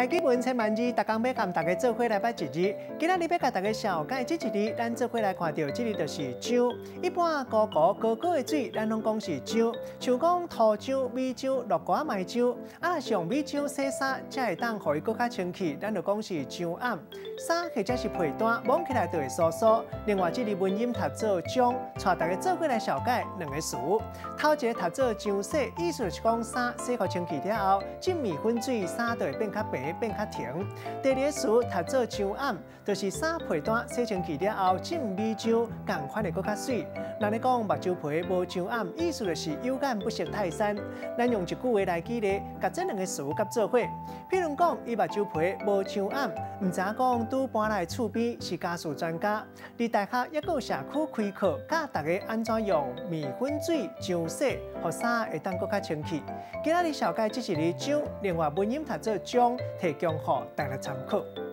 大基本千万字，大家要跟大家做伙来摆一日。今仔日要甲大家小解这一日，咱做伙来看到这日就是酒。一般高的水，咱拢讲是酒，像讲土酒、米酒、绿瓜麦酒。啊，若是用米酒洗衫，才会当互伊更较清气，咱就讲是酒暗。衫或者是被单，摸起来就会酥酥。另外，这日文音读做浆，带大家做伙来小解两个词。头一个读做浆洗，意思就是讲衫洗好清气了后，浸米粉水，衫就会变较白。变较甜。第二个词读做酒暗，就是衫被单洗清气了后，浸米酒，同款会更较水。咱咧讲目睭皮无酒暗，意思就是有眼不识泰山。咱用一句话来举例，甲这两个词夹做伙。譬如讲，伊目睭皮无酒暗，唔知影讲拄搬来厝边是家事专家。伫大学抑个社区开课，教大家安怎用米粉水浆洗，互衫会当更较清气。今仔日小解这一日酒，另外文音读做浆。提供予大家参考。